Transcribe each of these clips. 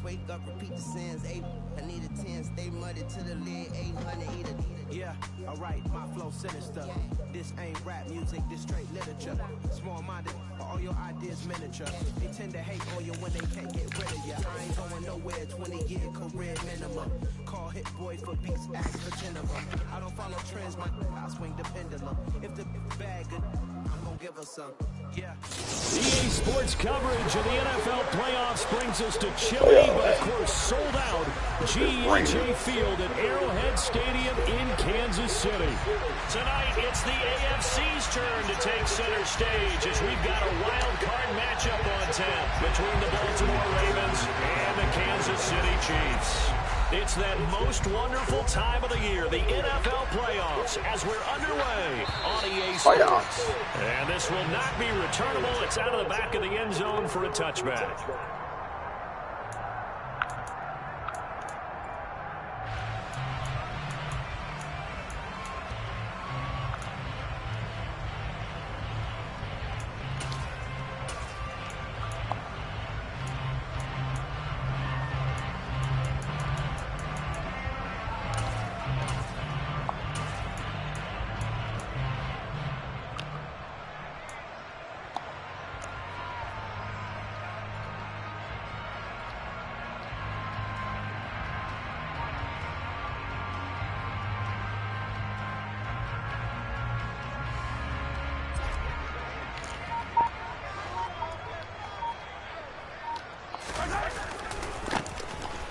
wake up, repeat the sins. 8, I need a 10, stay muddy to the lid. 800, eat a. Yeah, alright, my flow sinister. This ain't rap music, this straight literature. Small-minded, all your ideas miniature. They tend to hate on you when they can't get rid of you. I ain't going nowhere, 20-year career minimum. Call hit boy for beats, ask for Geneva. I don't follow trends, I swing the pendulum. If the bag good, I'm gonna give her some. Yeah. EA Sports coverage of the NFL playoffs brings us to chilly, but of course sold out GEHA Field at Arrowhead Stadium in Kansas City. Tonight, it's the AFC's turn to take center stage as we've got a wild card matchup on tap between the Baltimore Ravens and the Kansas City Chiefs. It's that most wonderful time of the year, the NFL playoffs, as we're underway on EA Sports. And this will not be returnable. It's out of the back of the end zone for a touchback.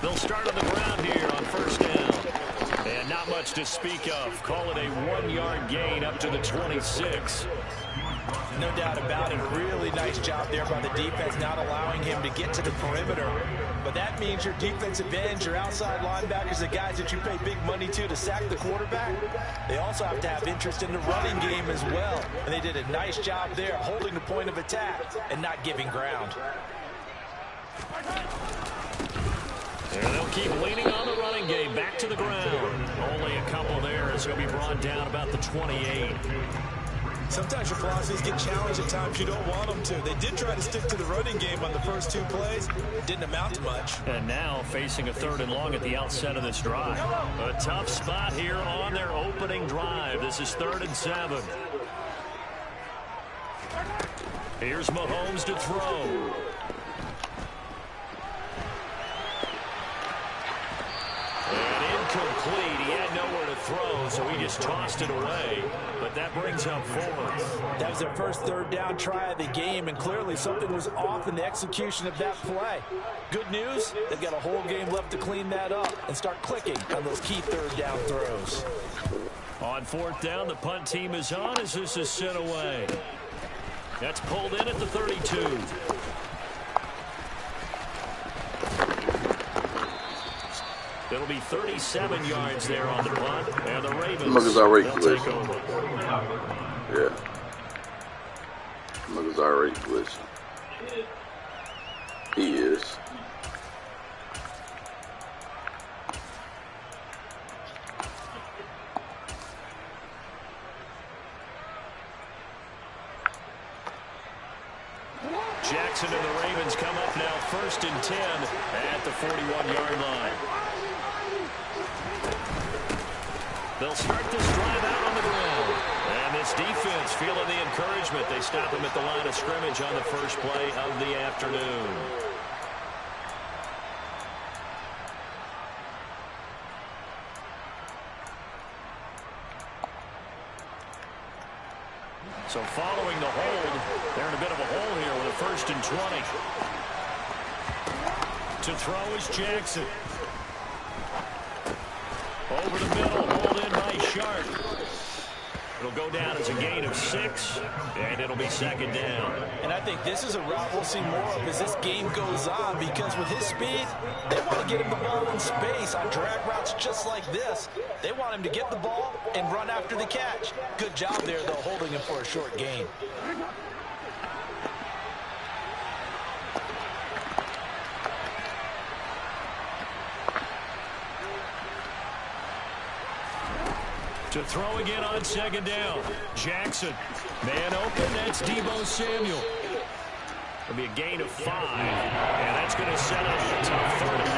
They'll start on the ground here on first down. And not much to speak of. Call it a 1-yard gain up to the 26. No doubt about it. A really nice job there by the defense, not allowing him to get to the perimeter. But that means your defensive ends, your outside linebackers, the guys that you pay big money to sack the quarterback, they also have to have interest in the running game as well. And they did a nice job there holding the point of attack and not giving ground. And they'll keep leaning on the running game. Back to the ground. Only a couple there. It's going to be brought down about the 28. Sometimes your philosophies get challenged at times you don't want them to. They did try to stick to the running game on the first 2 plays. Didn't amount to much. And now facing a 3rd and long at the outset of this drive. A tough spot here on their opening drive. This is 3rd and 7. Here's Mahomes to throw. Incomplete. He had nowhere to throw, so he just tossed it away. But that brings up 4th. That was their first 3rd down try of the game, and clearly something was off in the execution of that play. Good news, they've got a whole game left to clean that up and start clicking on those key 3rd down throws. On 4th down, the punt team is on as this is sent away. That's pulled in at the 32. It'll be 37 yards there on the punt, and the Ravens will take over. Yeah. Look, it's already glitching. He is. Jackson and the Ravens come up now 1st and 10 at the 41-yard line. They'll start this drive out on the ground. And this defense feeling the encouragement. They stop him at the line of scrimmage on the first play of the afternoon. So following the hold, they're in a bit of a hole here with a 1st and 20. To throw is Jackson. Over the middle, hauled in by Sharp. It'll go down as a gain of 6, and it'll be 2nd down. And I think this is a route we'll see more of as this game goes on, because with his speed, they want to get him the ball in space on drag routes just like this. They want him to get the ball and run after the catch. Good job there, though, holding him for a short gain. To throw again on 2nd down. Jackson. Man open. That's Deebo Samuel. It'll be a gain of 5. And that's going to set up a tough 3rd and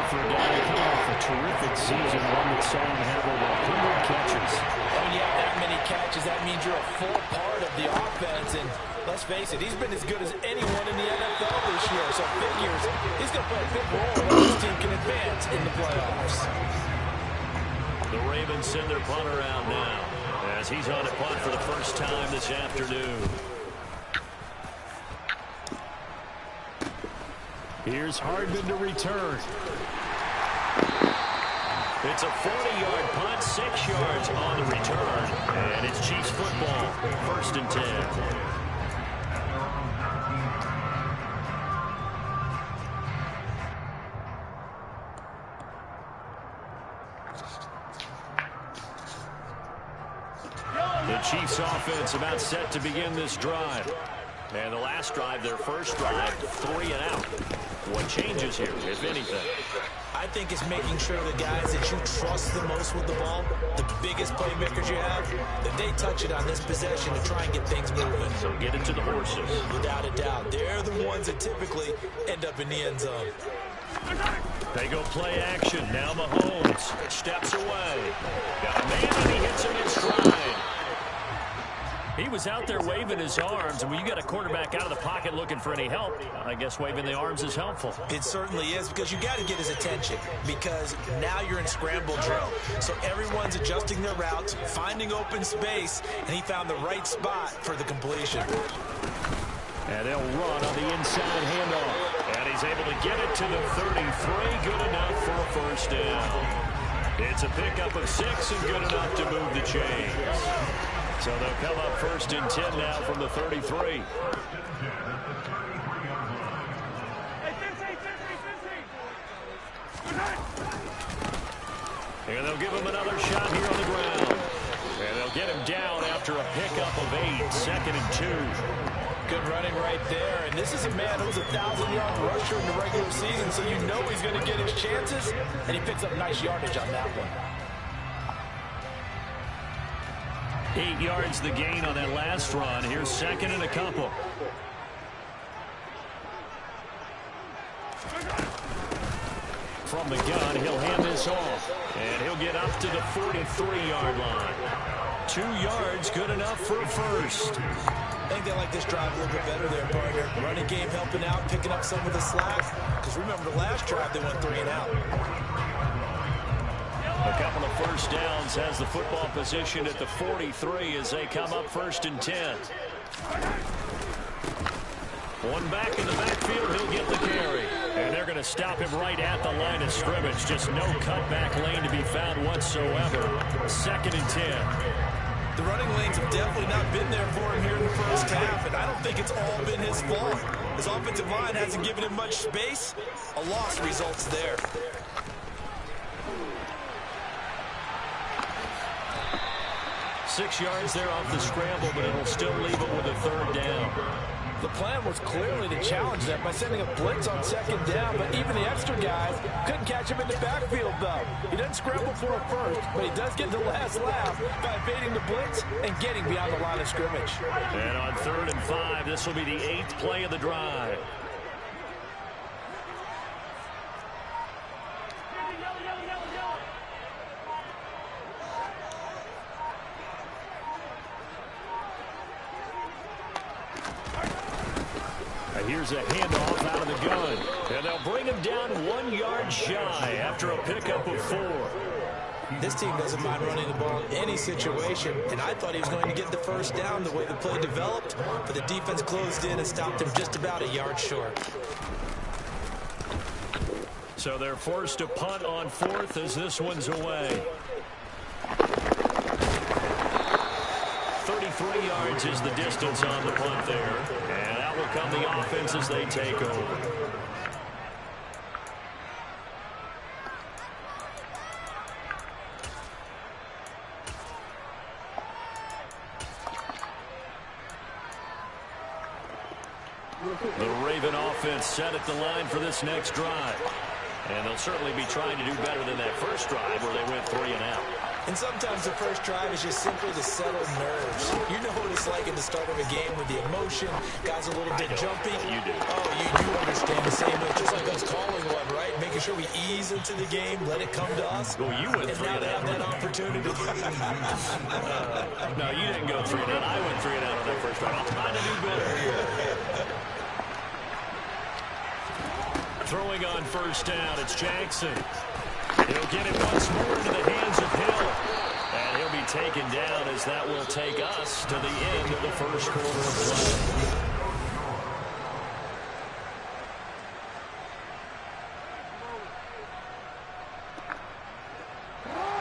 for a guy coming off a terrific season, one that saw him have over 100 catches. When you have that many catches, that means you're a full part of the offense. And let's face it, he's been as good as anyone in the NFL this year. So figures he's going to play a big role in how this team can advance in the playoffs. The Ravens send their punter out now as he's on a punt for the first time this afternoon. Here's Hardman to return. It's a 40-yard punt, 6 yards on the return. And it's Chiefs football, 1st and 10. The Chiefs offense about set to begin this drive. And the last drive, their first drive, 3 and out. What changes here, if anything? I think it's making sure the guys that you trust the most with the ball, the biggest playmakers you have, that they touch it on this possession to try and get things moving. So get it to the horses. Without a doubt. They're the ones that typically end up in the end zone. They go play action. Now Mahomes steps away. Got a man and he hits him in stride. He was out there waving his arms, and when you got a quarterback out of the pocket looking for any help, I guess waving the arms is helpful. It certainly is, because you got to get his attention, because now you're in scramble drill. So everyone's adjusting their routes, finding open space, and he found the right spot for the completion. And they'll run on the inside handoff. And he's able to get it to the 33. Good enough for a first down. It's a pickup of 6 and good enough to move the chains. So they'll come up 1st and 10 now from the 33. And they'll give him another shot here on the ground. And they'll get him down after a pickup of 8, 2nd and 2. Good running right there. And this is a man who's a 1,000-yard rusher in the regular season, so you know he's going to get his chances. And he picks up nice yardage on that one. 8 yards the gain on that last run. Here's 2nd and a couple. From the gun, he'll hand this off. And he'll get up to the 43-yard line. 2 yards, good enough for a first. I think they like this drive a little bit better there, partner. Running game helping out, picking up some of the slack. Because remember, the last drive, they went 3 and out. A couple of first downs, has the football position at the 43 as they come up 1st and 10. One back in the backfield, he'll get the carry. And they're going to stop him right at the line of scrimmage. Just no cutback lane to be found whatsoever. 2nd and 10. The running lanes have definitely not been there for him here in the first half, and I don't think it's all been his fault. His offensive line hasn't given him much space. A loss results there. Six yards there off the scramble, but it'll still leave him with a 3rd down. The plan was clearly to challenge them by sending a blitz on 2nd down, but even the extra guys couldn't catch him in the backfield, though. He doesn't scramble for a first, but he does get the last laugh by evading the blitz and getting beyond the line of scrimmage. And on 3rd and 5, this will be the 8th play of the drive. Here's a handoff out of the gun. And they'll bring him down 1 yard shy after a pickup of 4. This team doesn't mind running the ball in any situation, and I thought he was going to get the first down the way the play developed, but the defense closed in and stopped him just about a yard short. So they're forced to punt on 4th as this one's away. 33 yards is the distance on the punt there. And out will come the offense as they take over. The Raven offense set at the line for this next drive. And they'll certainly be trying to do better than that first drive where they went 3 and out. And sometimes the first drive is just simply to settle nerves. You know what it's like at the start of a game with the emotion. Guys a little bit jumpy. You do. Oh, you understand the same way. Just like us calling one, right? Making making sure we ease into the game, let it come to us. Well, you went 3 and out. That opportunity. No, you didn't go 3 and out. I went 3 and out on that first round. I'll try to do better here. Throwing on first down, it's Jackson. He'll get it once more into the hands of Hill. And he'll be taken down as that will take us to the end of the first quarter of play.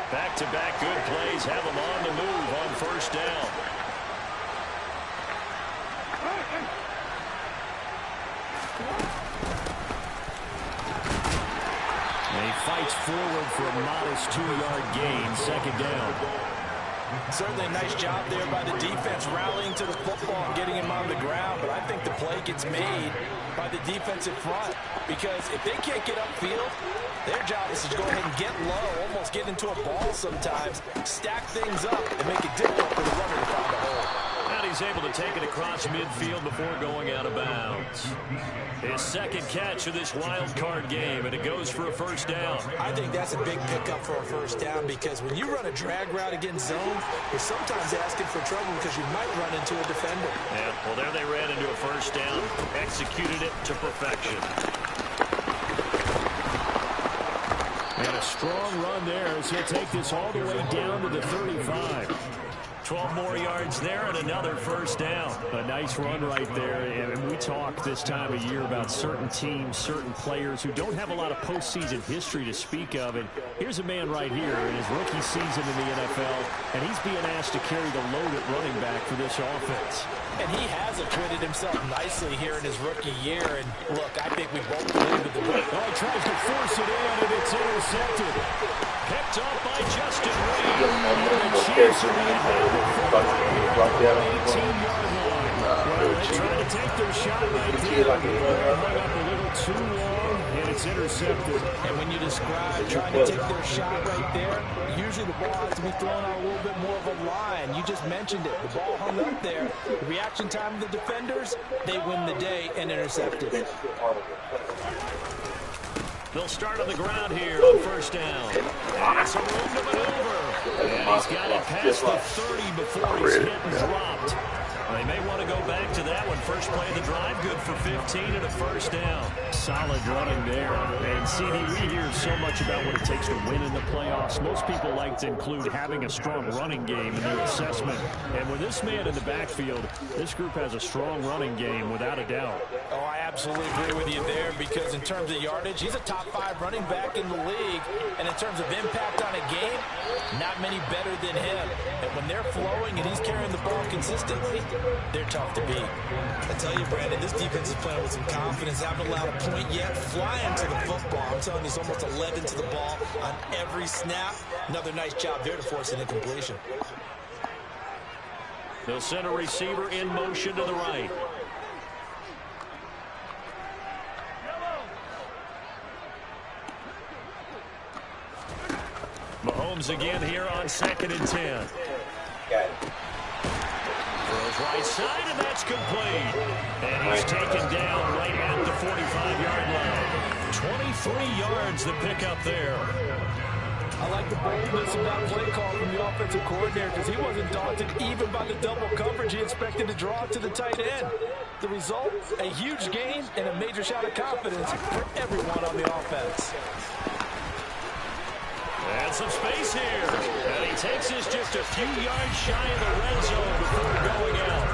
Back-to-back good plays have them on the move on first down. And he fights forward for a modest 2-yard gain, second down. Certainly a nice job there by the defense rallying to the football and getting him on the ground, but I think the play gets made by the defensive front because if they can't get upfield, their job is to go ahead and get low, almost get into a ball sometimes, stack things up, and make it difficult for the runner to find a hole. And he's able to take it across midfield before going out of bounds. His second catch of this wild card game, and it goes for a first down. I think that's a big pickup for a first down because when you run a drag route against zone, you're sometimes asking for trouble because you might run into a defender. Yeah, well, there they ran into a first down, executed it to perfection. And a strong run there as he'll take this all the way down to the 35. 12 more yards there and another first down. A nice run right there. And we talk this time of year about certain teams, certain players who don't have a lot of postseason history to speak of. And here's a man right here in his rookie season in the NFL, and he's being asked to carry the load at running back for this offense. And he has acquitted himself nicely here in his rookie year. And look, I think we both believe in the break. Oh, he tries to force it in, and it's intercepted. Picked up by Justin Reed. And the Chiefs are going to have the football here at the 18-yard line. Well, they tried to take their shot right there. They hung up a little too long, and it's intercepted. And when you describe trying to take their shot right there, usually the ball has to be thrown out a little bit more of a line. You just mentioned it. The ball hung up there. The reaction time of the defenders, they win the day and intercepted. They'll start on the ground here on first down. And it's a room to maneuver. And he's got it past the 30 before he's hit and dropped. They may want to go back to that one. First play of the drive, good for 15 and a first down. Solid running there. And CD, we hear so much about what it takes to win in the playoffs. Most people like to include having a strong running game in their assessment. And with this man in the backfield, this group has a strong running game without a doubt. Oh, I absolutely agree with you there because in terms of yardage, he's a top 5 running back in the league. And in terms of impact on a game, not many better than him. And when they're flowing and he's carrying the ball consistently, they're tough to beat. I tell you, Brandon, this defense is playing with some confidence. Haven't allowed a point yet. Flying to the football. I'm telling you, it's almost 11 to the ball on every snap. Another nice job there to force an incompletion. They'll send a receiver in motion to the right. Mahomes again here on 2nd and 10. Throws right side, and that's complete. And he's taken down right at the 45-yard line. 23 yards the pickup there. I like the boldness of that play call from the offensive coordinator because he wasn't daunted even by the double coverage he expected to draw to the tight end. The result, a huge gain and a major shot of confidence for everyone on the offense. And some space here. And he takes this just a few yards shy of the red zone before going out.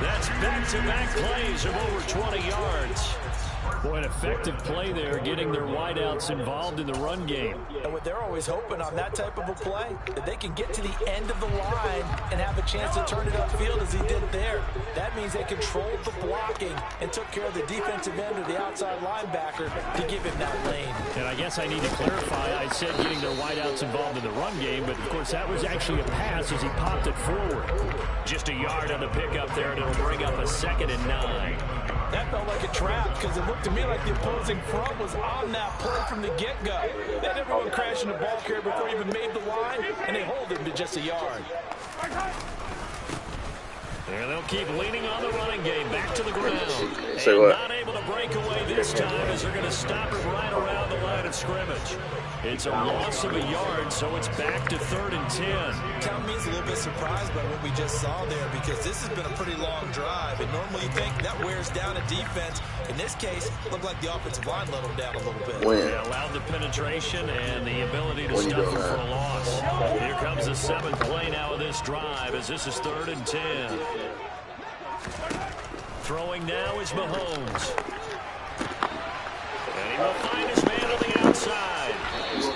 That's back-to-back plays of over 20 yards. Boy, an effective play there, getting their wideouts involved in the run game. And what they're always hoping on that type of a play, that they can get to the end of the line and have a chance to turn it upfield as he did there. That means they controlled the blocking and took care of the defensive end or the outside linebacker to give him that lane. And I guess I need to clarify, I said getting their wideouts involved in the run game, but of course that was actually a pass as he popped it forward. Just a yard on the pickup there, and it'll bring up a 2nd and 9. That felt like a trap because it looked to me like the opposing front was on that play from the get-go. They had everyone crashing the ball carrier before he even made the line, and they hold him to just a yard. And they'll keep leaning on the running game back to the ground. Say and what? Not able to break away this time as they're going to stop it right around the line of of scrimmage. It's a loss of a yard, so it's back to 3rd and 10. Tell me he's a little bit surprised by what we just saw there, because this has been a pretty long drive, and normally you think that wears down a defense. In this case, it looked like the offensive line let them down a little bit. They allowed the penetration and the ability to stuff them for a loss. Here comes the 7th play now of this drive, as this is 3rd and 10. Throwing now is Mahomes. And he will find his man on the outside.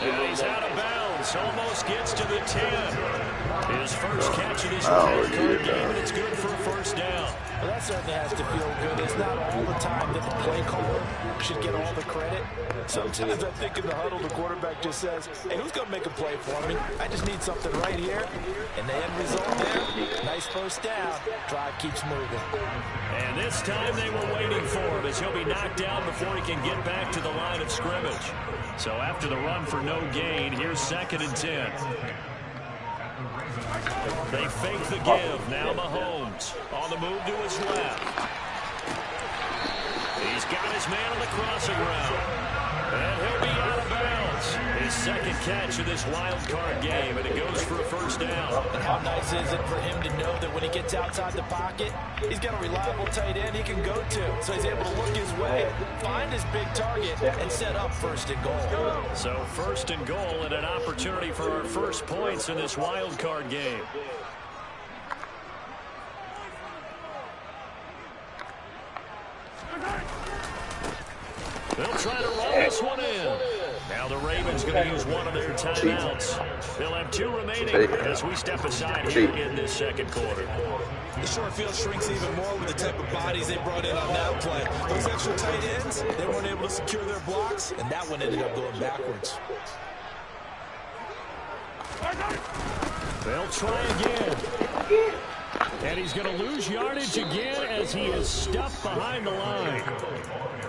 And he's out of bounds. Almost gets to the 10. His first catch of this wild card game, and it's good for a first down. Well, that certainly has to feel good. It's not all the time that the play caller should get all the credit. Sometimes I think in the huddle, the quarterback just says, hey, who's going to make a play for me? I just need something right here. And the end result there, nice first down. Drive keeps moving. And this time they were waiting for him, as he'll be knocked down before he can get back to the line of scrimmage. So after the run for no gain, here's 2nd and 10. They fake the give. Now Mahomes on the move to his left. He's got his man on the crossing route. And he'll be out of bounds. His second catch of this wild card game, and it goes for a first down. And how nice is it for him to know that when he gets outside the pocket, he's got a reliable tight end he can go to. So he's able to look his way, find his big target, and set up 1st and goal. So 1st and goal, and an opportunity for our first points in this wild card game. They'll try to roll this one in. Now the Ravens going to use one of their timeouts. They'll have 2 remaining as we step aside here in this 2nd quarter. The short field shrinks even more with the type of bodies they brought in on that play. Those extra tight ends, they weren't able to secure their blocks, and that one ended up going backwards. They'll try again. And he's going to lose yardage again as he is stuffed behind the line.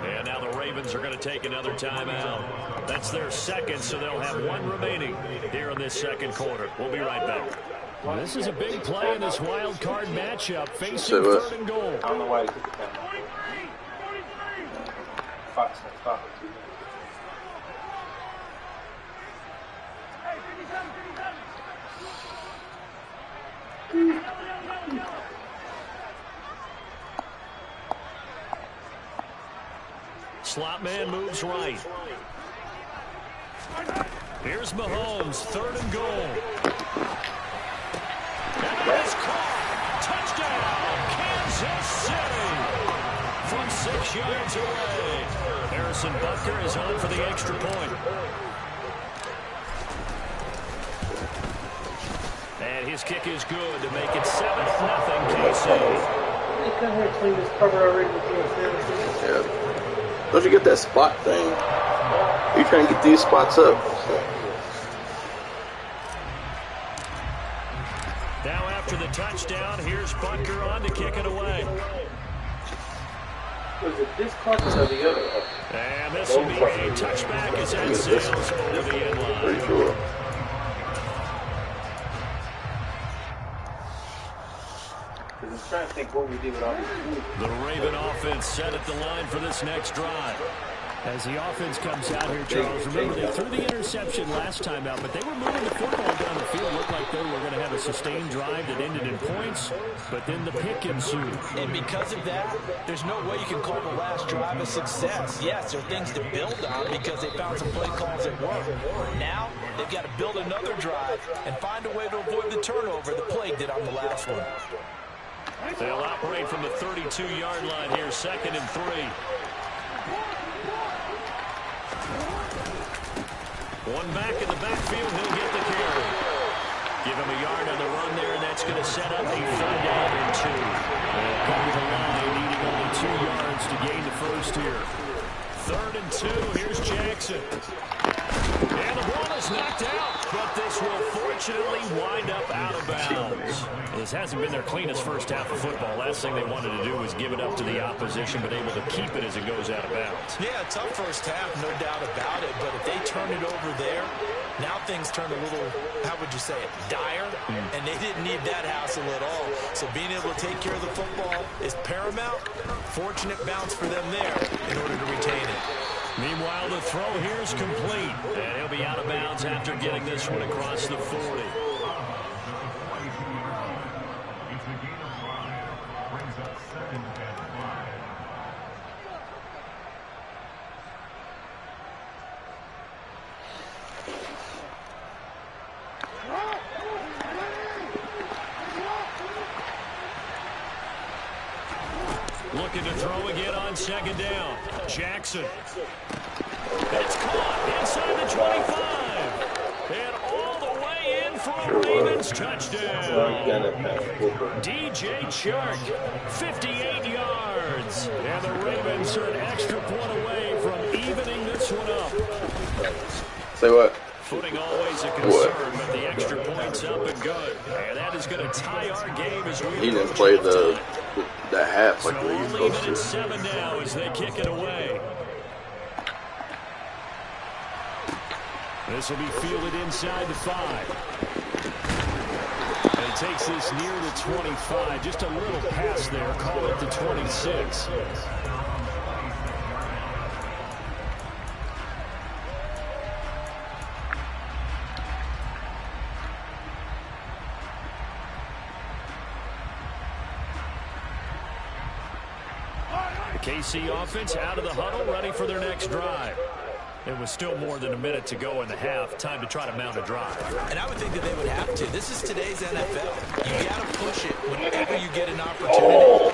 And now the Ravens are going to take another timeout. That's their 2nd, so they'll have 1 remaining here in this 2nd quarter. We'll be right back. Well, this is a big play in this wild card matchup, facing 3rd and goal. I don't know why he took the camera. Stop it. Slot man moves right. Here's Mahomes, 3rd and goal. And that is caught. Touchdown, Kansas City. From 6 yards away. Harrison Butker is on for the extra point. And his kick is good to make it 7-0 KC. They come here and clean this cover already. Yeah. Don't you get that spot thing? You trying to get these spots up. Now after the touchdown, here's Butker on to kick it away. Was it this clock or the other? And this will be a touchback as that sails over the end line. Pretty sure. I'm trying to think what we did with all these. The Raven offense set at the line for this next drive. As the offense comes out here, Charles, remember they threw the interception last time out, but they were moving the football down the field. Looked like they were going to have a sustained drive that ended in points, but then the pick ensued. And because of that, there's no way you can call the last drive a success. Yes, there are things to build on because they found some play calls that work. Now, they've got to build another drive and find a way to avoid the turnover that plagued it on the last one. They'll operate from the 32-yard line here, 2nd and 3. One back in the backfield, he'll get the carry. Give him a yard on the run there, and that's going to set up a 3rd down and 2. They'll come to the line, needing only 2 yards to gain the first here. 3rd and 2, here's Jackson. And the ball is knocked out, but this will fortunately wind up out of bounds. This hasn't been their cleanest first half of football. Last thing they wanted to do was give it up to the opposition, but able to keep it as it goes out of bounds. Yeah, tough first half, no doubt about it, but if they turn it over there, now things turn a little, how would you say it, dire, and they didn't need that hassle at all. So being able to take care of the football is paramount. Fortunate bounce for them there in order to retain it. Meanwhile, the throw here is complete. And he'll be out of bounds after getting this one across the 40. Looking to throw again on second down. Jackson. It's caught inside the 25. And all the way in for a Ravens touchdown. DJ Chark, 58 yards. And the Ravens are an extra point away from evening this one up. Say what? Footing always a concern, but the extra point's up and good. And that is going to tie our game as we He didn't play the half like so we used only to. 7 now as they kick it away. This will be fielded inside the 5. And he takes this near the 25. Just a little pass there. Call it the 26. KC offense out of the huddle, ready for their next drive. It was still more than a minute to go in the half. Time to try to mount a drive. And I would think that they would have to. This is today's NFL. You got to push it whenever you get an opportunity.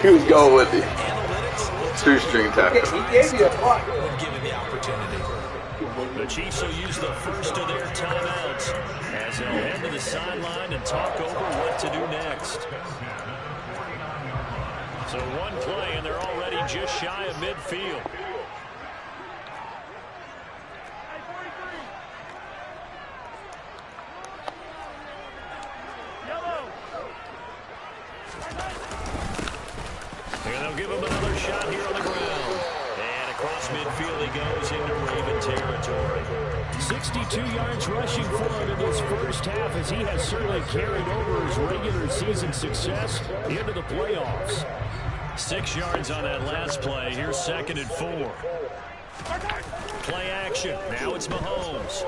He was going with it. Two-string tackle. He gave you a block. When given the opportunity. The Chiefs will use the first of their timeouts as they'll head to the sideline and talk over what to do next. So one play, and they're already just shy of midfield. And they'll give him another shot here on the ground. And across midfield he goes into Raven territory. 62 yards rushing for him in this first half as he has certainly carried over his regular season success into the playoffs. 6 yards on that last play. Here's 2nd and 4. Play action. Now it's Mahomes.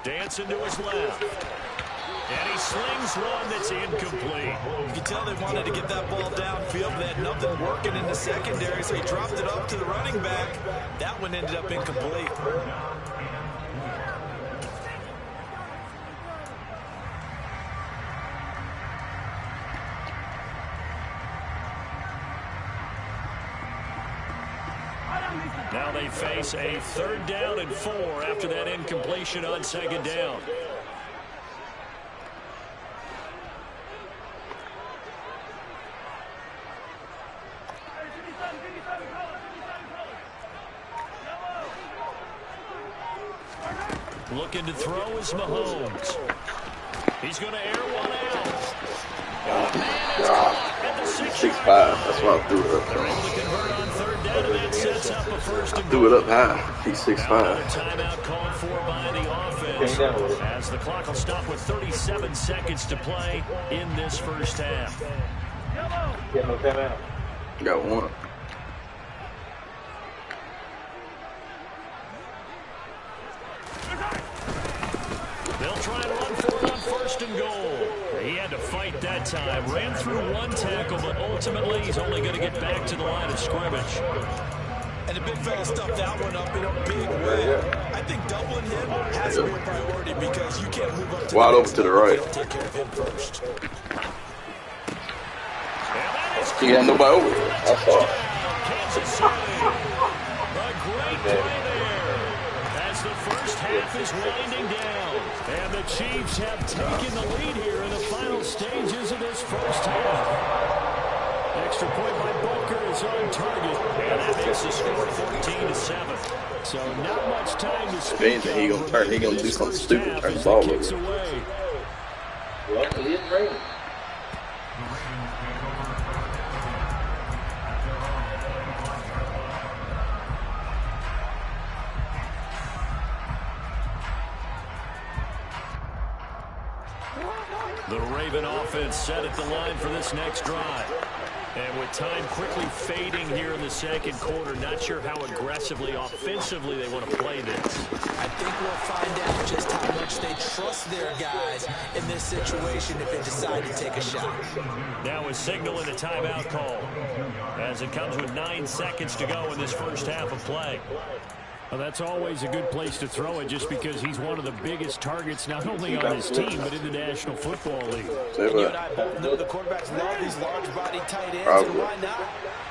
Dancing to his left. And he slings one that's incomplete. You can tell they wanted to get that ball downfield, but they had nothing working in the secondary, so he dropped it up to the running back. That one ended up incomplete. Now they face a 3rd down and 4 after that incompletion on 2nd down. Looking to throw is Mahomes. He's going to air one out. Man, it's caught at the 6'5". That's why I threw it up. They're able to convert on 3rd down, and that sets up a 1st and Threw it goal. up high. He's 6'5". Another timeout called for by the offense as the clock will stop with 37 seconds to play in this first half. Get no timeout. Got one. They'll try and run for it on 1st and goal. He had to fight that time. Ran through one tackle, but ultimately he's only going to get back to the line of scrimmage. And the big fella stuffed that one up in a big way. I think doubling him has to be a priority because you can't move up to Wide the open next to the level if right. you don't take care of him first. He had nobody over. I saw it. Kansas City. A great play there as the first half is winding down. And the Chiefs have taken the lead here in the final stages of this first half. Extra point by Booker is on target. And that makes the score 14-7. So not much time to speak If anything, he gonna do something stupid, turn the ball over. Well, it is raining. The Raven offense set at the line for this next drive. And with time quickly fading here in the second quarter, not sure how aggressively, offensively they want to play this. I think we'll find out just how much they trust their guys in this situation if they decide to take a shot. Now a signal and a timeout call as it comes with 9 seconds to go in this first half of play. Well, that's always a good place to throw it just because he's one of the biggest targets not only on his team but in the National Football League. And you and I both know the quarterbacks love these large-body tight ends, and why not?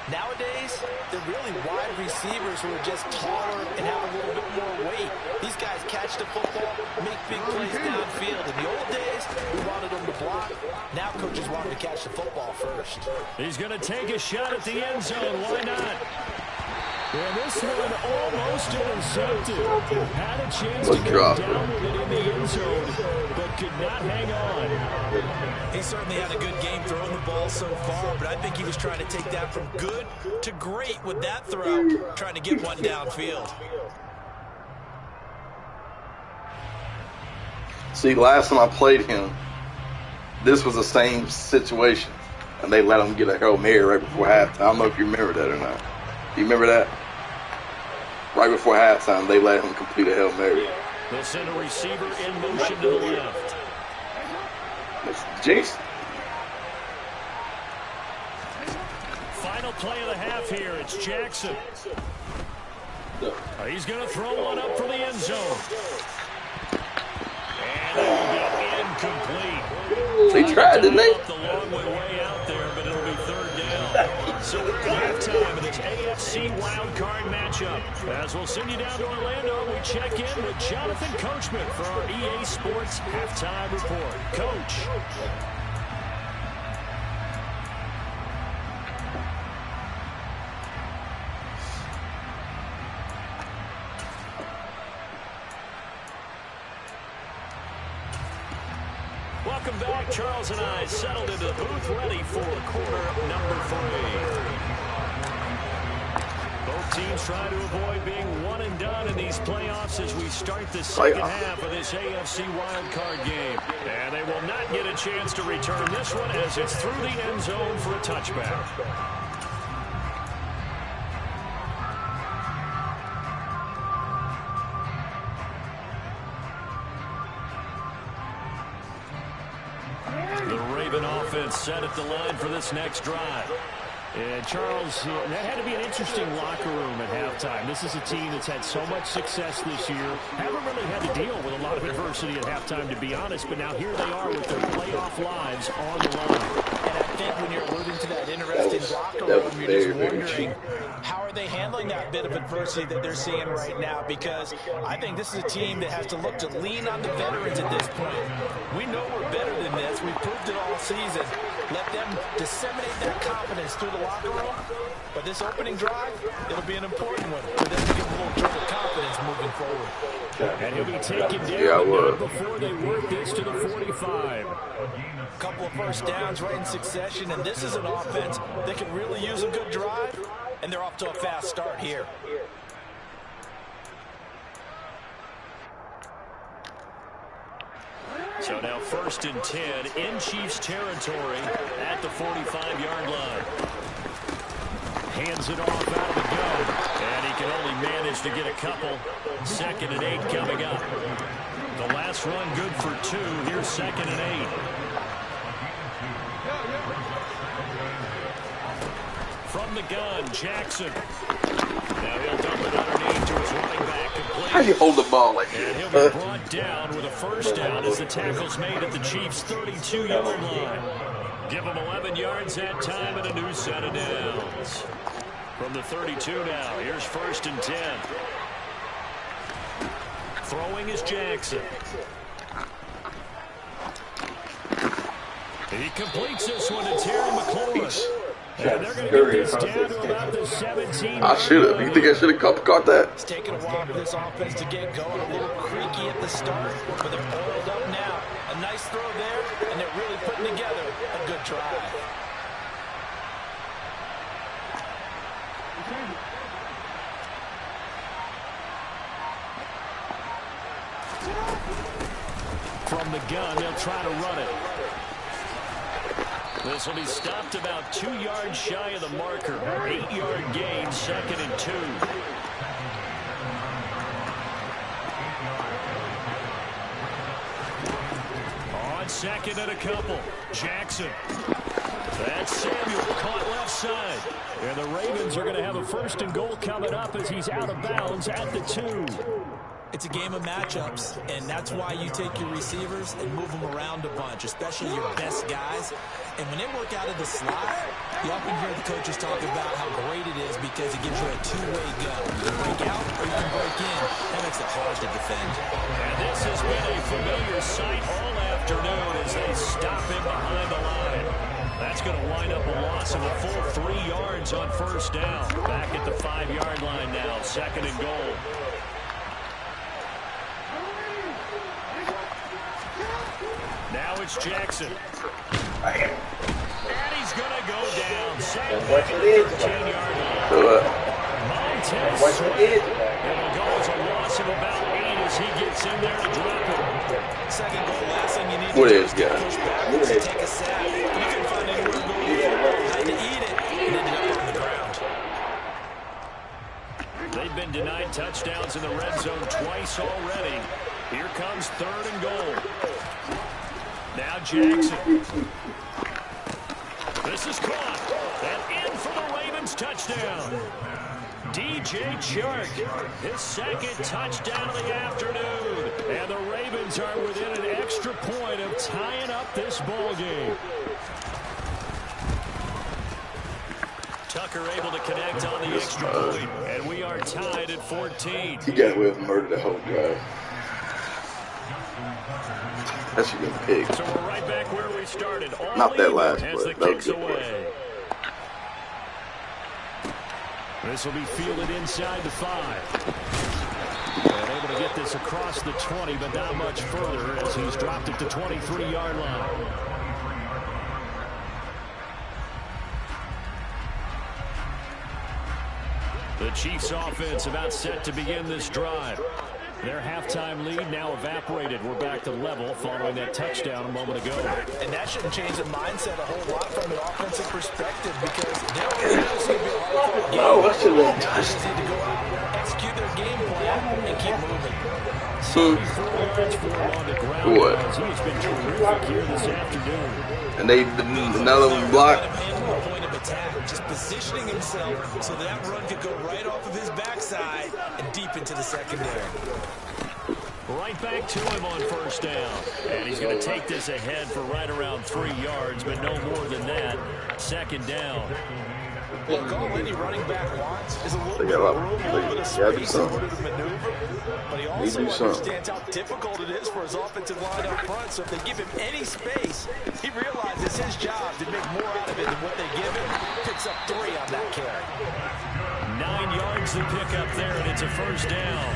Nowadays, they're really wide receivers who are just taller and have a little bit more weight. These guys catch the football, make big plays downfield. In the old days, we wanted them to block. Now coaches want them to catch the football first. He's going to take a shot at the end zone. Why not? And this one almost intercepted. Had a chance to go down with it in the end zone, but could not hang on. He certainly had a good game throwing the ball so far, but I think he was trying to take that from good to great with that throw, trying to get one downfield. See, last time I played him, this was the same situation, and they let him get a Hail Mary right before halftime. I don't know if you remember that or not. Do you remember that? Right before halftime, they let him complete a Hail Mary. They'll send a receiver in motion to the left. Jason. Final play of the half here. It's Jackson. He's going to throw one up for the end zone. And it will be incomplete. They tried, didn't they? The long way out there, but it'll be third down. So we're at halftime of this AFC wildcard matchup. As we'll send you down to Orlando, we check in with Jonathan Coachman for our EA Sports Halftime Report. Coach. Welcome back. Charles and I settled into the booth, ready for quarter number 3. Both teams trying to avoid being one and done in these playoffs as we start the second half of this AFC wildcard game. And they will not get a chance to return this one as it's through the end zone for a touchback. Offense set at the line for this next drive. And Charles, that had to be an interesting locker room at halftime. This is a team that's had so much success this year. Haven't really had to deal with a lot of adversity at halftime, to be honest, but now here they are with their playoff lives on the line. And I think when you're alluding to that interesting locker room, you're just wondering, how are they handling that bit of adversity that they're seeing right now? Because I think this is a team that has to look to lean on the veterans at this point. We know we're better than this. We've proved it all season. Let them disseminate that confidence through the locker room. But this opening drive, it'll be an important one for them to get a little jolt of confidence moving forward. And he'll be taken down before they work this to the 45. A couple of first downs right in succession, and this is an offense that can really use a good drive, and they're off to a fast start here. So now 1st and 10 in Chiefs territory at the 45-yard line. Hands it off out of the gun, and he can only manage to get a couple. 2nd and 8 coming up. The last run good for 2. Here's 2nd and 8. From the gun, Jackson. Now he'll dump it underneath to his running back. Complete. How do you hold the ball like And he'll that? be brought down with a first down as the tackle's made at the Chiefs' 32-yard line. Give them 11 yards that time and a new set of downs. From the 32 now, here's 1st and 10. Throwing is Jackson. He completes this one to Terry McLaurin. And they're going to get this down to about the 17. I should have. You think I should have caught that? It's taken a while for this offense to get going. A little creaky at the start, but they're oiled up now. A nice throw there, and they're really putting together a good drive. From the gun, they'll try to run it. This will be stopped about 2 yards shy of the marker. 8-yard gain, 2nd and 2. On 2nd and a couple. Jackson. That's Samuel caught left side. And the Ravens are going to have a 1st and goal coming up as he's out of bounds at the 2. It's a game of matchups, and that's why you take your receivers and move them around a bunch, especially your best guys. And when they work out of the slot, you often hear the coaches talk about how great it is because it gives you a two-way go. You can break out or you can break in. That makes it hard to defend. And this has been a familiar sight all afternoon as they stop him behind the line. That's going to wind up a loss of a full 3 yards on 1st down. Back at the 5-yard line now, 2nd and goal. Now it's Jackson. And he's going to go down. Sacked back at the 13-yard line. Montez Sweat. It'll go as a loss of about 8 as he gets in there to drop it. 2nd goal, last thing you need to do is push backwards and take a sack. You can find anywhere to go. Had to eat it and ended up on the ground. They've been denied touchdowns in the red zone twice already. Here comes 3rd and goal. Now Jackson. This is caught. And in for the Ravens touchdown. DJ Chark, his 2nd touchdown of the afternoon. And the Ravens are within an extra point of tying up this ball game. Tucker able to connect on the extra point. And we are tied at 14. He got away with murder the whole drive. That should be a pig. So we're right back where we started. Not that last play. That was a good play. This will be fielded inside the 5. And able to get this across the 20, but not much further as he's dropped at the 23-yard line. The Chiefs offense about set to begin this drive. Their halftime lead now evaporated. We're back to level following that touchdown a moment ago. And that shouldn't change the mindset a whole lot from an offensive perspective because they're going to be a hard game. No, that's a little touch. They just need to go out, execute their game plan, and keep moving. 74 yards for him on the ground. What? He has been terrific here this afternoon. And they another one blocked. Point of attack, just positioning himself so that run could go right off of his backside and deep into the secondary. Right back to him on 1st down. And he's going to take this ahead for right around 3 yards, but no more than that. 2nd down. Look, all any running back wants is a little bit of room, a little bit of space in order to maneuver. But he also understands how difficult it is for his offensive line up front. So if they give him any space, he realizes his job to make more out of it than what they give him. Picks up 3 on that carry. 9 yards to pick up there, and it's a 1st down.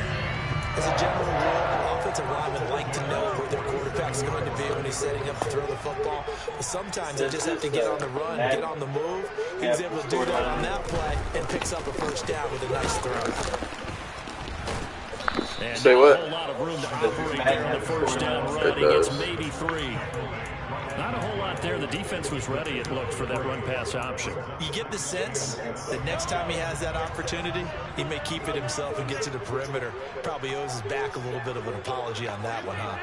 As a general rule, offensive linemen like to know where their quarterback's going to be when he's setting up to throw the football. But sometimes they just have to get on the run, get on the move. He's able to do that on that play and picks up a 1st down with a nice throw. And say what? A whole lot of room to operate there on the 1st down run. He gets maybe 3. Not a whole lot there. The defense was ready, it looked, for that run-pass option. You get the sense that next time he has that opportunity, he may keep it himself and get to the perimeter. Probably owes his back a little bit of an apology on that one, huh?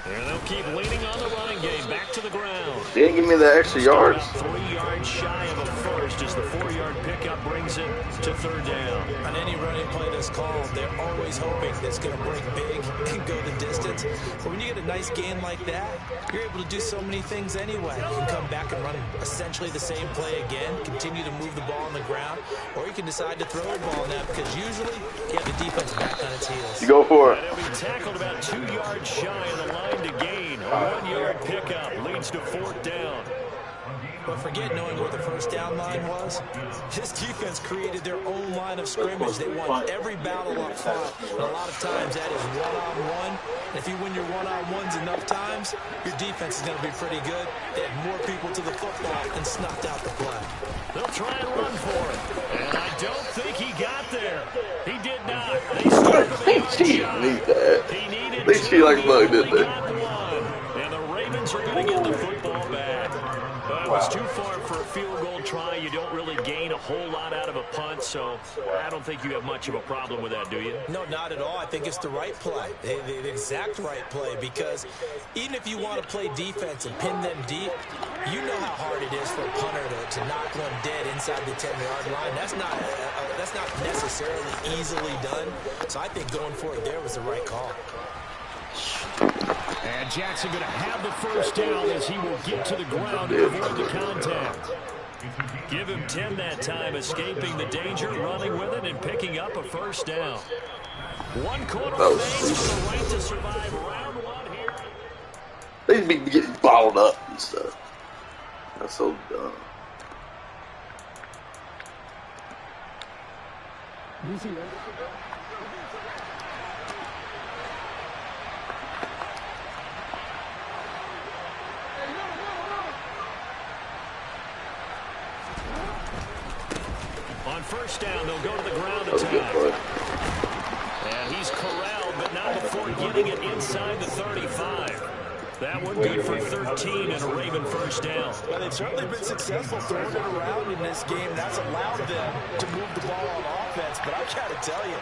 And they'll keep leaning on the running game. Back to the ground. They didn't give me the extra yards. 3 yards shy of a 1st as the 4-yard pickup brings it to 3rd down. On any running play that's called, they're always hoping that it's going to break big and go the distance. But when you get a nice gain like that, you're able to do so many things anyway. You can come back and run essentially the same play again, continue to move the ball on the ground, or you can decide to throw the ball now because usually you have the defense back on its heels. You go for it. And it'll be tackled about 2 yards shy of the line to gain. A 1-yard pickup leads to 4th down. But forget knowing where the 1st down line was. This defense created their own line of scrimmage. They won every battle up front. And a lot of times that is one-on-one. And if you win your one-on-ones enough times, your defense is going to be pretty good. They had more people to the football and snuffed out the play. They'll try and run for it. And I don't think he got there. He did not. They cheated. Need that. They cheated like fuck, didn't they? And the Ravens are going to get the football back. It was too far for a field goal try. You don't really gain a whole lot out of a punt, so I don't think you have much of a problem with that, do you? No, not at all. I think it's the right play, the exact right play, because even if you want to play defense and pin them deep, you know how hard it is for a punter to knock one dead inside the 10-yard line. That's not necessarily easily done. So I think going for it there was the right call. And Jackson going to have the first down as he will get to the ground to avoid the contact. Give him 10 that time, escaping the danger, running with it, and picking up a first down. 1 quarter remains for the right to survive round 1 here. They be getting balled up and stuff. That's so dumb. On first down, they'll go to the ground attack. And he's corralled, but not before getting it inside the 35. That one good for 13 and a Raven first down. Well, they've certainly been successful throwing it around in this game. That's allowed them to move the ball on offense. But I got to tell you,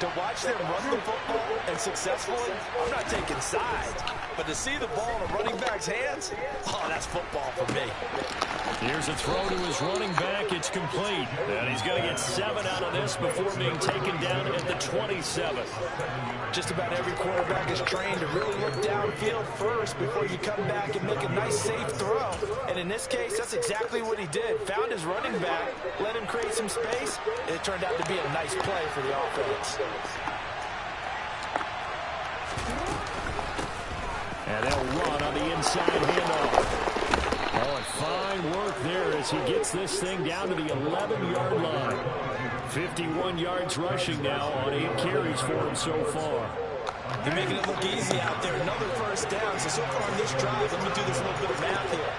to watch them run the football and successfully, I'm not taking sides. But to see the ball in a running back's hands, oh, that's football for me. Here's a throw to his running back. It's complete. And he's going to get 7 out of this before being taken down at the 27. Just about every quarterback is trained to really look downfield first before you come back and make a nice, safe throw. And in this case, that's exactly what he did. Found his running back, let him create some space, and it turned out to be a nice play for the offense. And they'll run on the inside handoff. Oh, and fine work there as he gets this thing down to the 11-yard line. 51 yards rushing now on 8 carries for him so far. You're making it look easy out there. Another first down. So far on this drive, let me do this little bit of math here.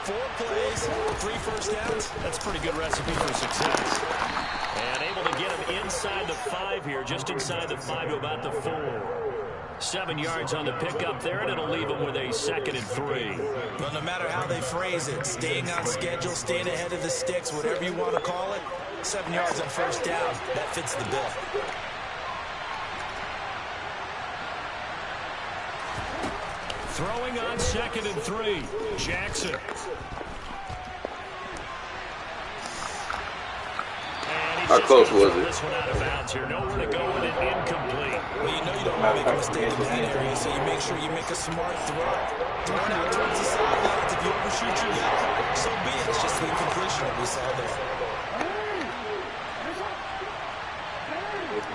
4 plays, 3 first downs. That's a pretty good recipe for success. And able to get him inside the 5 here, just inside the 5 to about the 4. 7 yards on the pickup there, and it'll leave him with a 2nd and 3. Well, no matter how they phrase it, staying on schedule, staying ahead of the sticks, whatever you want to call it, 7 yards on first down, that fits the bill. Throwing on 2nd and 3, Jackson. How close was it? This one out of bounds here. Nowhere to go with it. Incomplete. Well, you know you don't want to make a mistake in that area, so you make sure you make a smart throw. Throwing out towards the sidelines. If you overshoot your guy, so be it. It's just the incompletion that we saw there.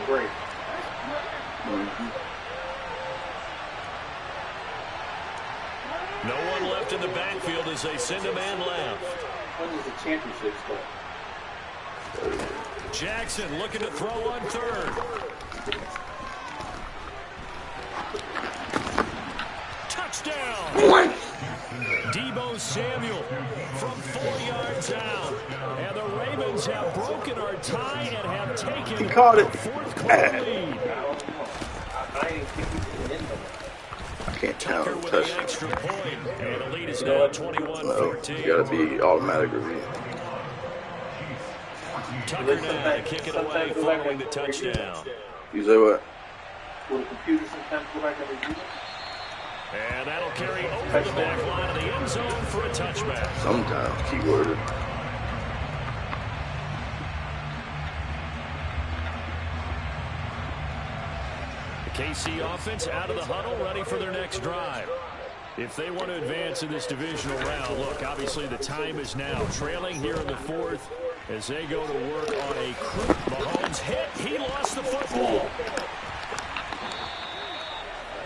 Great. No one left in the backfield as they send a man left. When was the championship start? Jackson looking to throw on 3rd. Touchdown! Deebo Samuel from 4 yards out. And the Ravens have broken our tie and have taken He caught it. a 4th quarter lead. I didn't think he could end them. I can't count Tucker a with the touchdown. extra point. And the lead is now 21-14. You gotta be automatic review. Tucker now to kick it away following the touchdown. You say what? Will the computer sometimes go back and review? And that'll carry over the back line of the end zone for a touchback. Sometimes, keyworded. The KC offense out of the huddle, ready for their next drive. If they want to advance in this divisional round, look, obviously the time is now. Trailing here in the 4th as they go to work on a crew. Mahomes hit. He lost the football.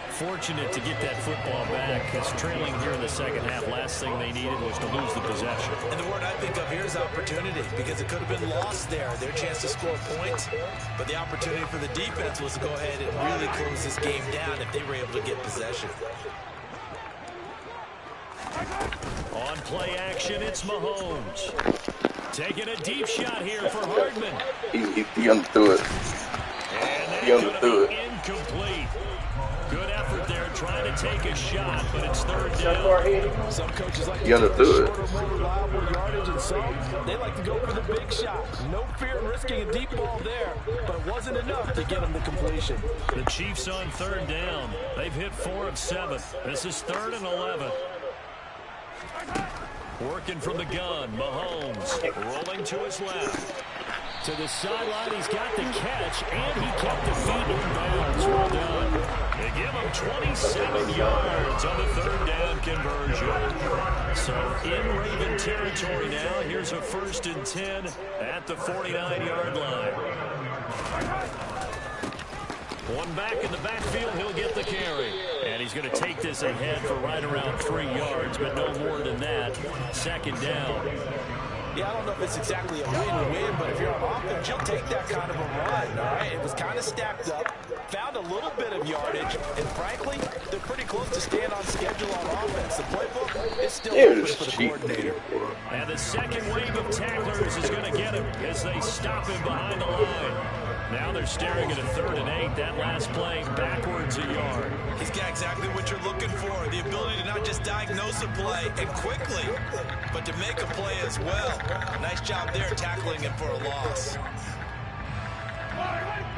Fortunate to get that football back because trailing here in the 2nd half, last thing they needed was to lose the possession. And the word I think of here is opportunity, because it could have been lost there, their chance to score points. But the opportunity for the defense was to go ahead and really close this game down if they were able to get possession. On play action, it's Mahomes. Taking a deep shot here for Hardman. He underthrew it. And underthrew it. Incomplete. Good effort there trying to take a shot, but it's third down. Some coaches like to You take the underthrew it. shorter, more reliable yardage, and some, they like to go for the big shot. No fear in risking a deep ball there, but it wasn't enough to get them the completion. The Chiefs on third down. They've hit 4 of 7. This is 3rd and 11. Working from the gun, Mahomes rolling to his left. To the sideline, he's got the catch, and he kept the feet in bounds. Well done. They give him 27 yards on the third down conversion. So in Raven territory now, here's a 1st and 10 at the 49-yard line. One back in the backfield, he'll get the carry. And he's going to take this ahead for right around 3 yards, but no more than that. 2nd down. Yeah, I don't know if it's exactly a win-win, but if you're on offense, you'll take that kind of a run, all right? It was kind of stacked up, found a little bit of yardage, and frankly, they're pretty close to staying on schedule on offense. The playbook is still open for the coordinator. And the second wave of tacklers is going to get him as they stop him behind the line. Now they're staring at a 3rd and 8. That last play backwards a yard. He's got exactly what you're looking for, the ability to not just diagnose a play and quickly, but to make a play as well. Nice job there tackling him for a loss.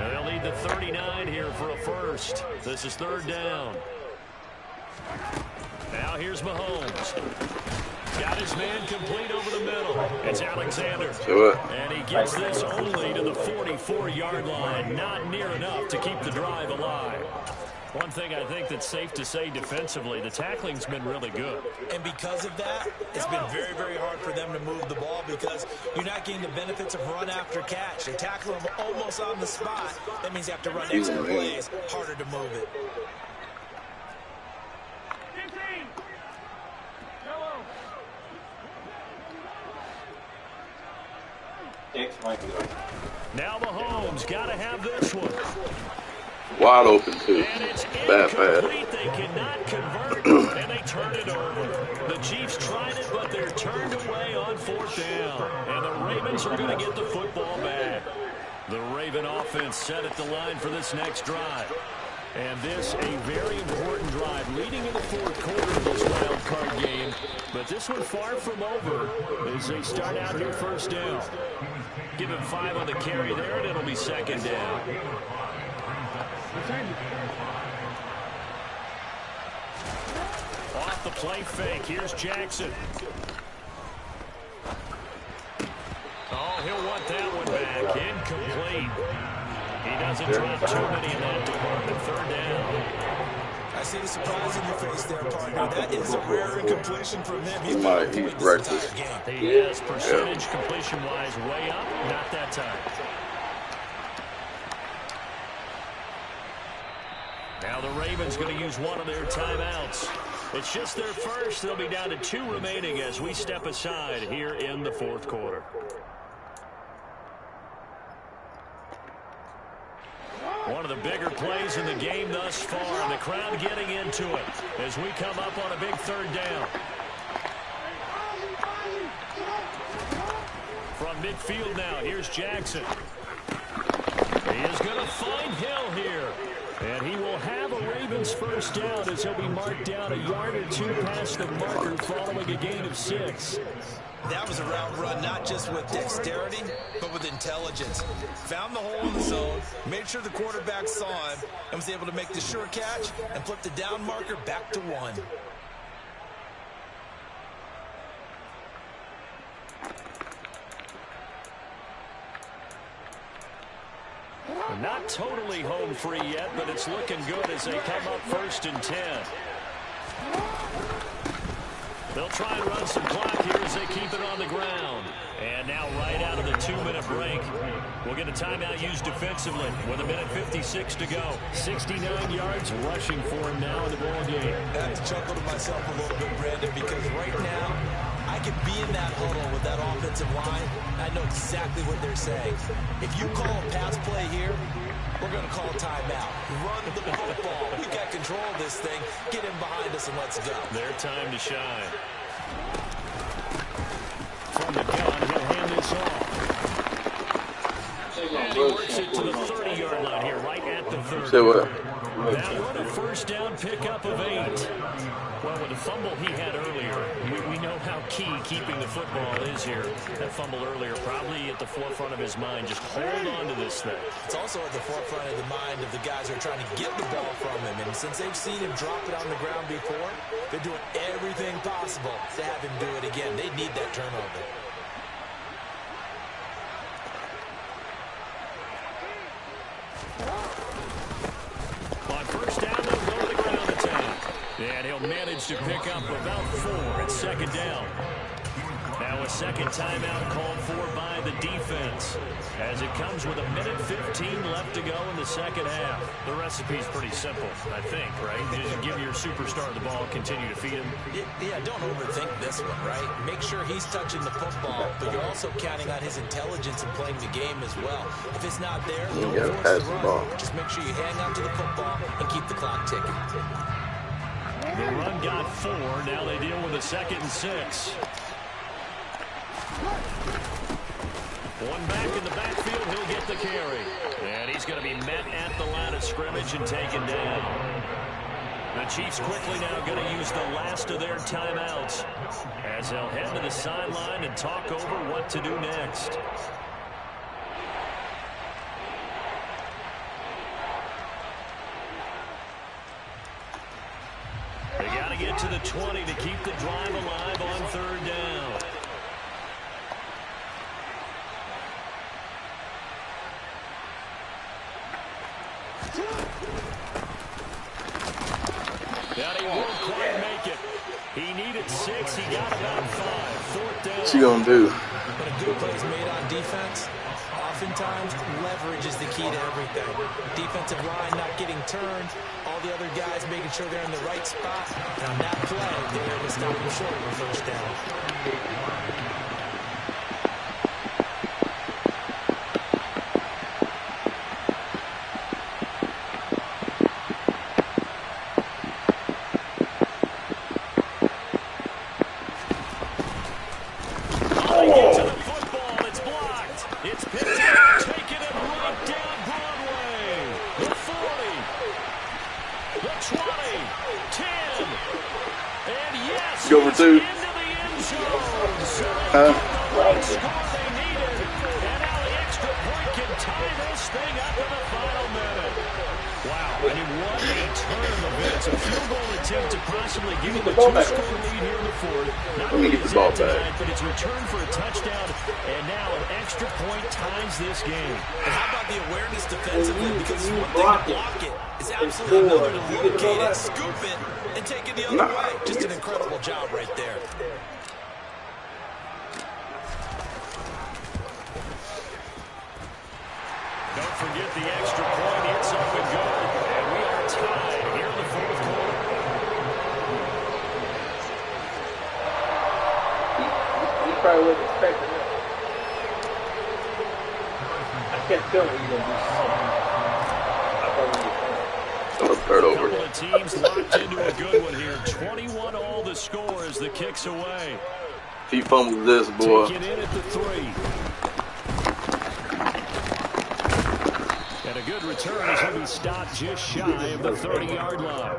And they'll need the 39 here for a 1st. This is 3rd down. Now here's Mahomes. Got his man complete over the middle. It's Alexander. And he gets this only to the 44-yard line. Not near enough to keep the drive alive. One thing I think that's safe to say defensively, the tackling's been really good. And because of that, it's been very, very hard for them to move the ball because you're not getting the benefits of run after catch. They tackle them almost on the spot. That means you have to run extra plays, harder to move it. Now Mahomes got to have this one. Wide open, too. And it's Bad incomplete. They cannot convert, and they turn it over. The Chiefs tried it, but they're turned away on 4th down. And the Ravens are going to get the football back. The Raven offense set at the line for this next drive. And this a very important drive leading in the 4th quarter of this wild card game. But this one far from over as they start out here 1st down. Give him 5 on the carry there, and it'll be 2nd down. Off the play fake, here's Jackson. Oh, he'll want that one back. Incomplete. He doesn't drop too many in that department. 3rd down. I see the surprise in your face there, partner. That is a rare incompletion from him. He's reckless. He is percentage completion-wise way up. Not that time. Now the Ravens going to use one of their timeouts. It's just their first. They'll be down to 2 remaining as we step aside here in the 4th quarter. One of the bigger plays in the game thus far, and the crowd getting into it as we come up on a big 3rd down. From midfield now, here's Jackson. He is going to find Hill here. And he will have a Ravens 1st down as he'll be marked down a yard or 2 past the marker following a gain of 6. That was a route run, not just with dexterity, but with intelligence. Found the hole in the zone, made sure the quarterback saw him, and was able to make the sure catch and flip the down marker back to 1. Not totally home free yet, but it's looking good as they come up 1st and 10. They'll try and run some clock here as they keep it on the ground. And now right out of the 2-minute break, we'll get a timeout used defensively with 1:56 to go. 69 yards rushing for him now in the ball game. I have to chuckle to myself a little bit, Brandon, because right now I could be in that huddle with that offensive line. I know exactly what they're saying. If you call a pass play here, we're going to call a timeout. Run the football. We got control of this thing. Get in behind us and let's go. Their time to shine. From the gun, he'll hand this off. And he works it to the 30-yard line here, right at Lonewarrior. Now on a first down pickup of 8. Well, with the fumble he had earlier, we know how key keeping the football is here. That fumble earlier probably at the forefront of his mind. Just hold on to this thing. It's also at the forefront of the mind of the guys who are trying to get the ball from him. And since they've seen him drop it on the ground before, they're doing everything possible to have him do it again. They need that turnover. On first down, they'll go to the ground attack. And he'll manage to pick up about 4 at second down. Now a second timeout called for by the defense, as it comes with 1:15 left to go in the second half. The recipe's pretty simple, I think, right? Just give your superstar the ball, continue to feed him. Yeah, don't overthink this one, right? Make sure he's touching the football, but you're also counting on his intelligence in playing the game as well. If it's not there, don't force the run. Just make sure you hang on to the football and keep the clock ticking. The run got 4. Now they deal with a 2nd and 6. One back in the backfield, he'll get the carry. And he's going to be met at the line of scrimmage and taken down. The Chiefs quickly now going to use the last of their timeouts, as they'll head to the sideline and talk over what to do next. They got to get to the 20 to keep the drive alive on 3rd down. That he won't quite make it. He needed 6. He got about 5. 4th down. What's he gonna do? When a good play is made on defense, oftentimes leverage is the key to everything. Defensive line not getting turned, all the other guys making sure they're in the right spot. And on that play, they're able to stop him short of a first down. Over 2. Huh? Wow, I mean, what a turn of events. A field goal attempt to possibly give you the 2-score lead here in the 4th. Not only is that tonight, but it's returned for a touchdown, and now an extra point ties this game. And how about the awareness defensively? Because it's one thing to block it. It's absolutely another to locate it, scoop it, and take it the other way. Just an incredible job right there. Don't forget the extra point. It's up and good. And we are tied here in the 4th quarter. He probably wasn't expecting that. I can't tell what he's going to do. I thought he was Third over. A couple of teams locked into a good one here. 21 all the score as the kick's away. If he fumbles this, boy. Take it in at the 3. And a good return as he'll be stopped just shy of the 30-yard line.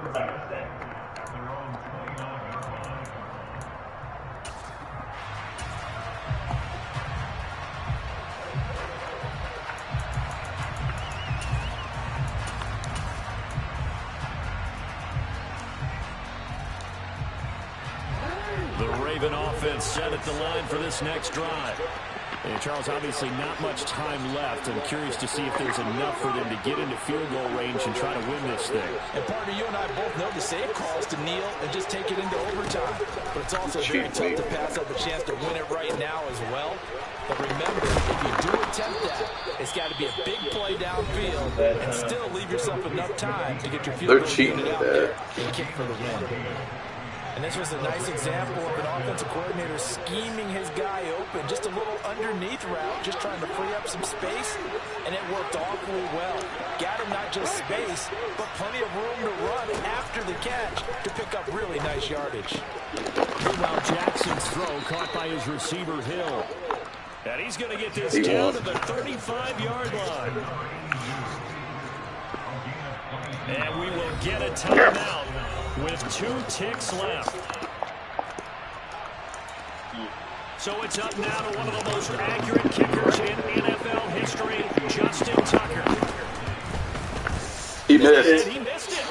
Offense set at the line for this next drive. And Charles, obviously not much time left. I'm curious to see if there's enough for them to get into field goal range and try to win this thing. And partner, you and I both know the save calls to kneel and just take it into overtime. But it's also very tough to pass up a chance to win it right now as well. But remember, if you do attempt that, it's got to be a big play downfield and still leave yourself enough time to get your field goal unit out there and kick for the win. And this was a nice example of an offensive coordinator scheming his guy open. Just a little underneath route, just trying to free up some space, and it worked awfully well. Got him not just space, but plenty of room to run after the catch to pick up really nice yardage. Meanwhile, Jackson's throw caught by his receiver, Hill. And he's going to get this down to the 35-yard line. And we will get a timeout with 2 ticks left. So it's up now to one of the most accurate kickers in NFL history, Justin Tucker. He missed. He missed it.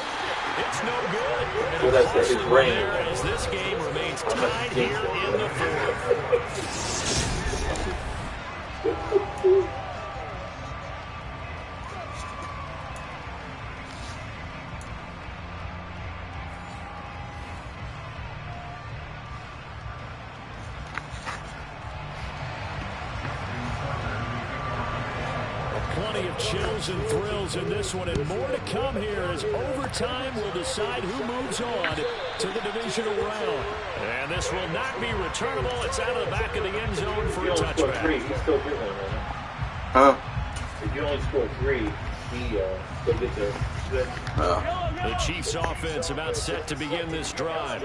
It's no good. Well, that's his brain. As this game remains tied here in the 4th. Plenty of chills and thrills in this one, and more to come here as overtime will decide who moves on to the divisional round. And this will not be returnable. It's out of the back of the end zone for a touchback. He's still getting one, Huh? If you only score 3, he still gets a good. The Chiefs offense about set to begin this drive.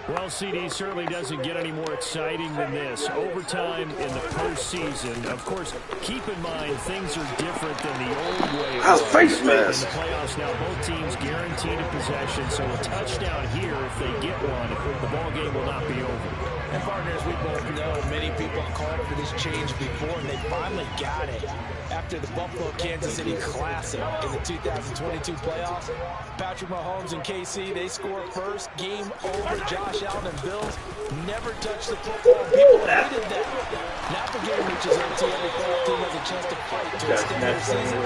Well, CD certainly doesn't get any more exciting than this. Overtime in the postseason. Of course, keep in mind things are different than the old way. How's face mask? In the playoffs now, both teams guaranteed a possession, so a touchdown here, if they get one, the ball game will not be over. And partners, we both know many people called for this change before, and they finally got it. After the Buffalo-Kansas City Classic in the 2022 playoffs, Patrick Mahomes and KC, they scored first. Game over. Josh Allen and Bills never touched the football. People hated that. Now the game reaches OT, every playoff team has a chance to fight to extend their season.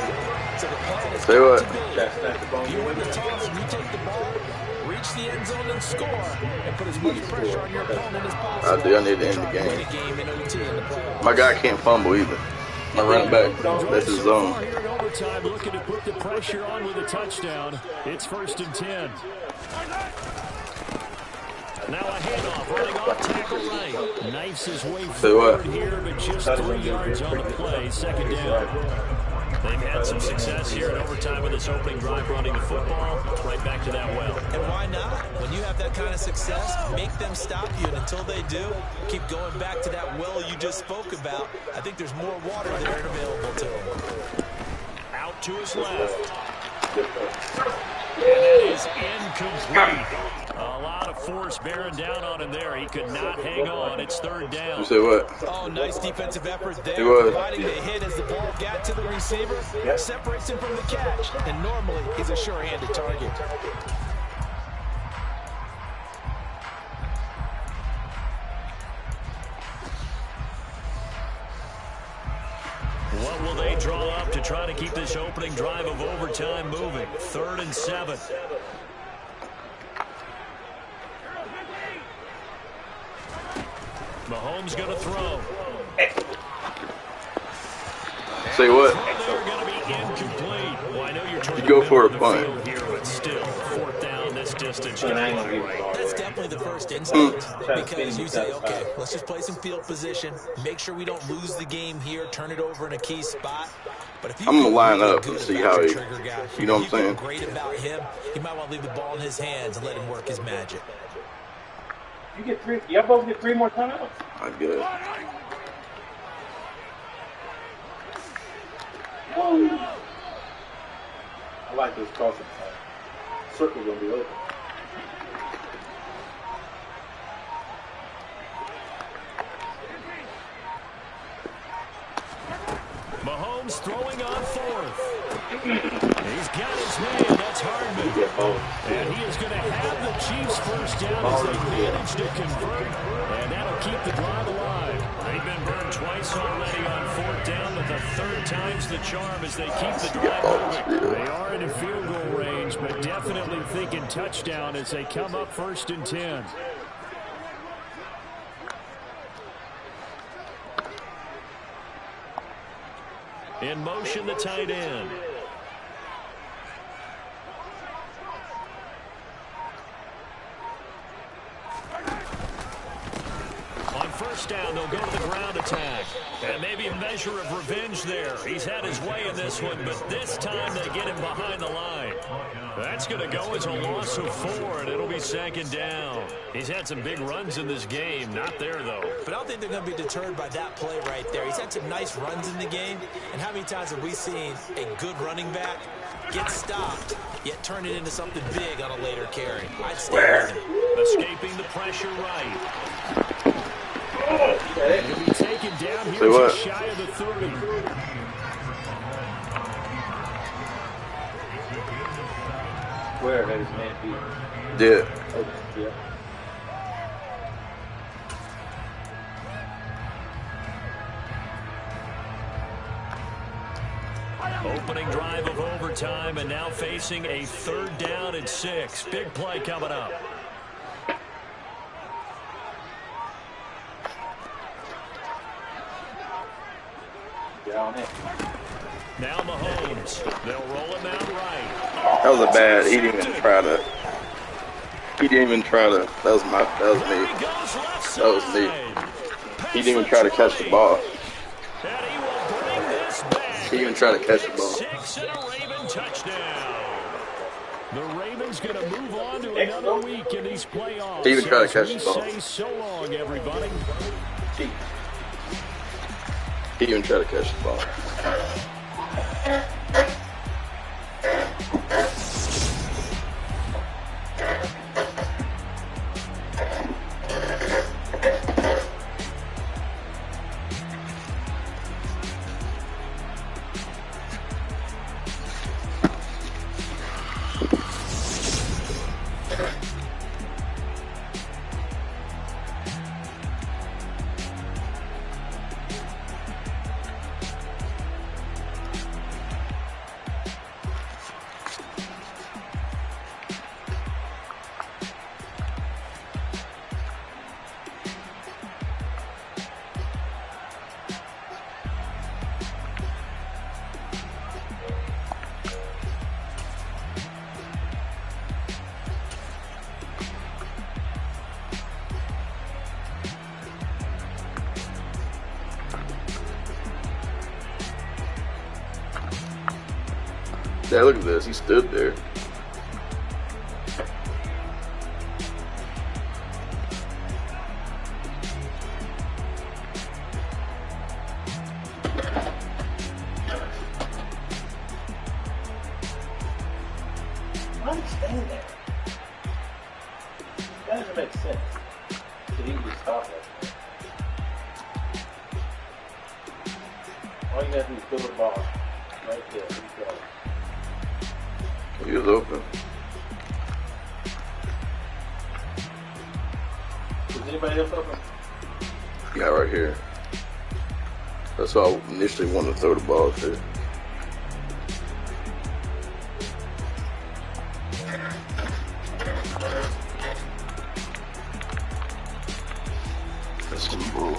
So the plan is Say what? you win the toss and you take the ball, reach the end zone and score, and put as much pressure on your opponent as possible. I do. I need to end the Win a game. game in OT in the playoffs. My guy can't fumble either. My running back. That's his zone. Here in overtime, looking to put the pressure on with a touchdown. It's 1st and 10. Now a handoff, running off tackle right. Knifes his way forward here, but just 3 yards on the play. 2nd down. They've had some success here in overtime with this opening drive running the football. Right back to that well. And why not? When you have that kind of success, make them stop you. And until they do, keep going back to that well you just spoke about. I think there's more water there available to them. Out to his left. And that is incomplete. A lot of force bearing down on him there. He could not hang on. It's 3rd down. You say what? Oh, nice defensive effort there. It was. Providing the hit as the ball got to the receiver. Separates him from the catch. And normally, he's a sure-handed target. What will they draw up to try to keep this opening drive of overtime moving? 3rd and 7. Mahomes going to throw. Say what? They're going to be incomplete. Well, I know you're trying to go for a the punt. field here, but still, 4th down this distance. That's definitely the first instinct because you say, okay, let's just play some field position, make sure we don't lose the game here, turn it over in a key spot. But if you I'm gonna line feel up good and see about how your he, trigger guy, you know what I'm if you feel saying? great about him, you might want to leave the ball in his hands and let him work his magic. You get 3. Y'all both get 3 more timeouts. I good. I like this crossing. Circle gonna be open. Mahomes throwing on 4th. He's got his man. That's Hardman. And he is going to have the Chiefs first down as they manage to convert. And that'll keep the drive alive. They've been burned twice already on 4th down, but the 3rd time's the charm as they keep the drive moving. They are in field goal range, but definitely thinking touchdown as they come up 1st and 10. In motion, the tight end. On 1st down, they'll go to the ground attack. And maybe a measure of revenge there. He's had his way in this one, but this time they get him behind the line. That's going to go as a loss of 4, and it'll be 2nd down. He's had some big runs in this game. Not there, though. But I don't think they're going to be deterred by that play right there. He's had some nice runs in the game. And how many times have we seen a good running back Get stopped, yet turn it into something big on a later carry. I'd stay with him. Escaping the pressure right. He'll be taken down here just shy of the 30. Where had his man beat? Yeah. Okay, yeah. Opening drive of overtime, and now facing a 3rd down and 6. Big play coming up. Down it. Now Mahomes. They'll roll him out right. That was a bad. He didn't even try to. That was me. That was me. He didn't even try to catch the ball. He didn't even try to catch the ball. 6 and a Raven touchdown. The Ravens going to move on to another week in these playoffs. He even tried to catch the ball. Say so long, everybody. He even tried to catch the ball. Yeah, look at this. He stood there. Why did he stand there? That doesn't make sense. Should he just stop that? All you gotta do is throw the ball right there. He's got it. He was open. Is anybody else open? Yeah, right here. That's why I initially wanted to throw the ball to. That's some bull.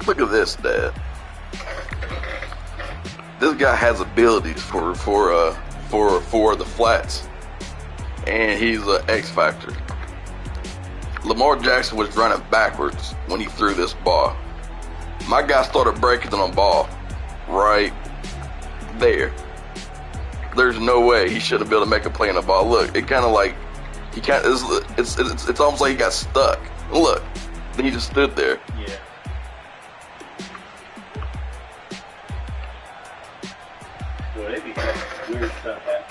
Look at this, Dad. This guy has abilities for the flats, and he's an X factor. Lamar Jackson was running backwards when he threw this ball. My guy started breaking on the ball right there. There's no way he should have been able to make a play on the ball. Look, it kind of like he can't. It's almost like he got stuck. Look, then he just stood there. Yeah. Well, they be weird stuff happening.